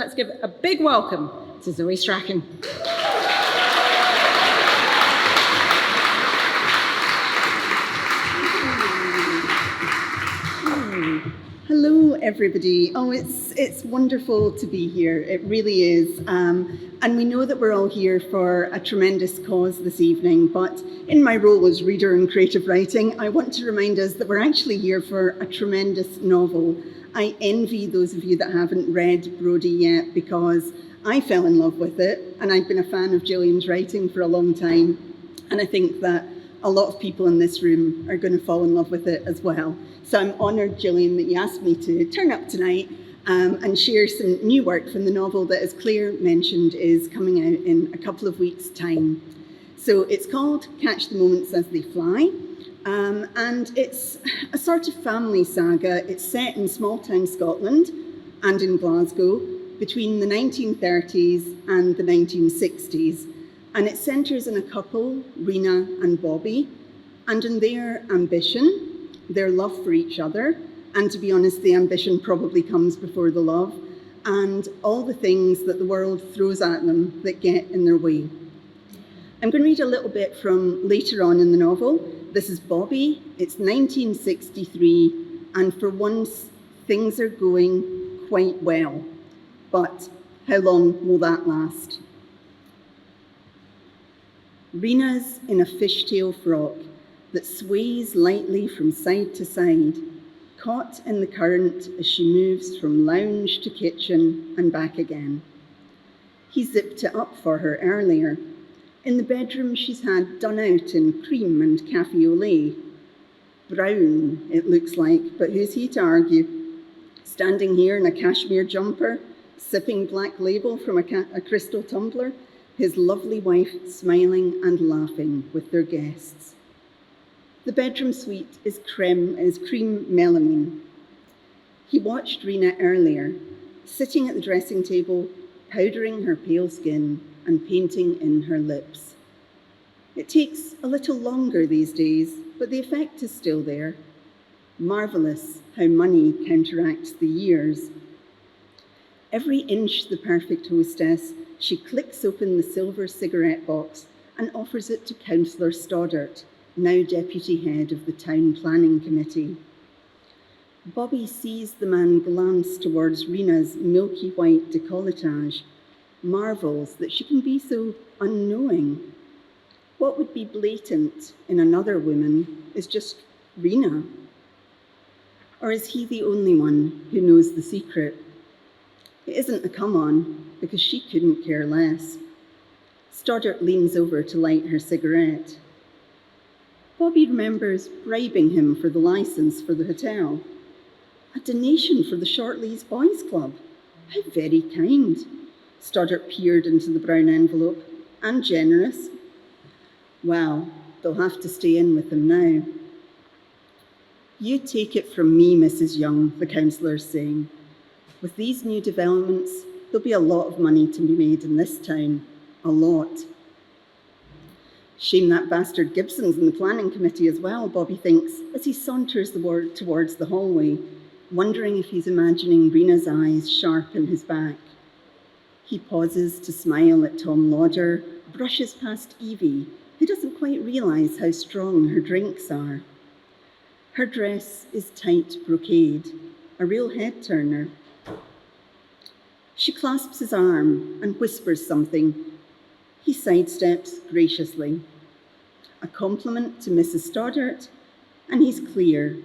let's give a big welcome to Zoe Strachan. Hello, everybody. Oh, it's wonderful to be here. It really is. And we know that we're all here for a tremendous cause this evening, but in my role as reader in creative writing, I want to remind us that we're actually here for a tremendous novel. I envy those of you that haven't read BRODIE yet, because I fell in love with it, and I've been a fan of Gillian's writing for a long time, and I think that a lot of people in this room are going to fall in love with it as well. So I'm honoured, Gillian, that you asked me to turn up tonight and share some new work from the novel that, as Claire mentioned, is coming out in a couple of weeks' time. So it's called Catch the Moments as They Fly, and it's a sort of family saga. It's set in small-town Scotland and in Glasgow between the 1930s and the 1960s. And it centres on a couple, Rena and Bobby, and in their ambition, their love for each other, and to be honest, the ambition probably comes before the love, and all the things that the world throws at them that get in their way. I'm going to read a little bit from later on in the novel. This is Bobby. It's 1963, and for once, things are going quite well. But how long will that last? Rena's in a fishtail frock that sways lightly from side to side, caught in the current as she moves from lounge to kitchen and back again. He zipped it up for her earlier. In the bedroom she's had done out in cream and cafe au lait. Brown, it looks like, but who's he to argue? Standing here in a cashmere jumper, sipping Black Label from a crystal tumbler, his lovely wife smiling and laughing with their guests. The bedroom suite is cream melamine. He watched Rena earlier, sitting at the dressing table, powdering her pale skin and painting in her lips. It takes a little longer these days, but the effect is still there. Marvellous how money counteracts the years. Every inch the perfect hostess, she clicks open the silver cigarette box and offers it to Councillor Stoddart, now deputy head of the town planning committee. Bobby sees the man glance towards Rena's milky white décolletage, marvels that she can be so unknowing. What would be blatant in another woman is just Rena. Or is he the only one who knows the secret? It isn't a come-on, because she couldn't care less. Stoddart leans over to light her cigarette. Bobby remembers bribing him for the licence for the hotel. A donation for the Shortleys Boys Club. How very kind. Stoddart peered into the brown envelope. And generous. Well, they'll have to stay in with him now. You take it from me, Mrs. Young, the councillor's saying. With these new developments, there'll be a lot of money to be made in this town. A lot. Shame that bastard Gibson's in the planning committee as well, Bobby thinks, as he saunters towards the hallway, wondering if he's imagining Rena's eyes sharp in his back. He pauses to smile at Tom Lauder, brushes past Evie, who doesn't quite realise how strong her drinks are. Her dress is tight brocade, a real head-turner. She clasps his arm and whispers something. He sidesteps graciously. A compliment to Mrs. Stoddart, and he's clear.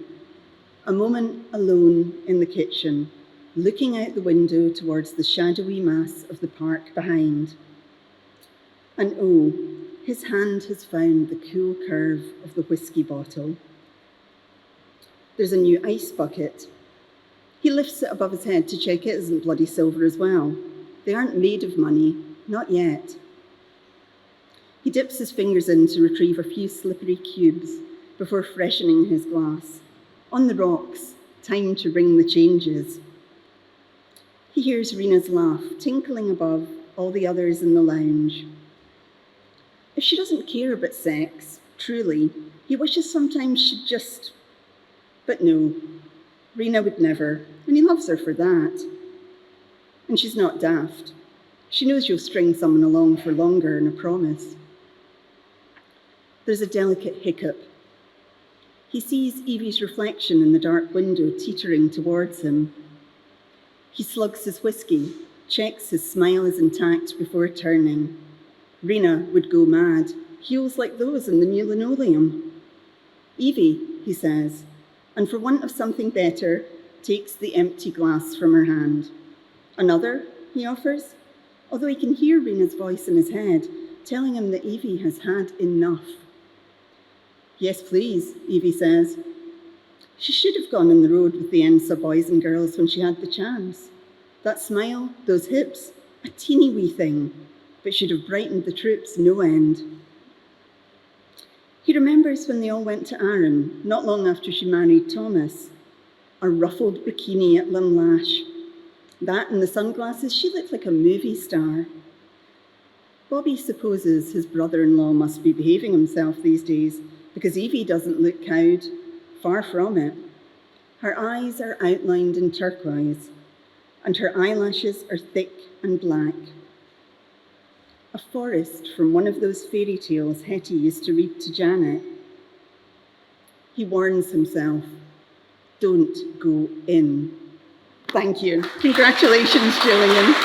A moment alone in the kitchen, looking out the window towards the shadowy mass of the park behind. And oh, his hand has found the cool curve of the whiskey bottle. There's a new ice bucket. He lifts it above his head to check it isn't bloody silver as well. They aren't made of money, not yet. He dips his fingers in to retrieve a few slippery cubes before freshening his glass. On the rocks, time to ring the changes. He hears Rena's laugh tinkling above all the others in the lounge. If she doesn't care about sex, truly, he wishes sometimes she'd just... But no, Rena would never, and he loves her for that. And she's not daft. She knows you'll string someone along for longer in a promise. There's a delicate hiccup. He sees Evie's reflection in the dark window teetering towards him. He slugs his whiskey, checks his smile is intact before turning. Rena would go mad. Heels like those in the new linoleum. Evie, he says, and for want of something better, takes the empty glass from her hand. Another, he offers, although he can hear Rena's voice in his head, telling him that Evie has had enough. Yes, please, Evie says. She should have gone on the road with the ENSA boys and girls when she had the chance. That smile, those hips, a teeny wee thing, but should have brightened the troops no end. He remembers when they all went to Arran, not long after she married Thomas. A ruffled bikini at Lunlash. That and the sunglasses, she looked like a movie star. Bobby supposes his brother-in-law must be behaving himself these days because Evie doesn't look cowed. Far from it. Her eyes are outlined in turquoise, and her eyelashes are thick and black. A forest from one of those fairy tales Hetty used to read to Janet. He warns himself, don't go in. Thank you. Congratulations, Gillian.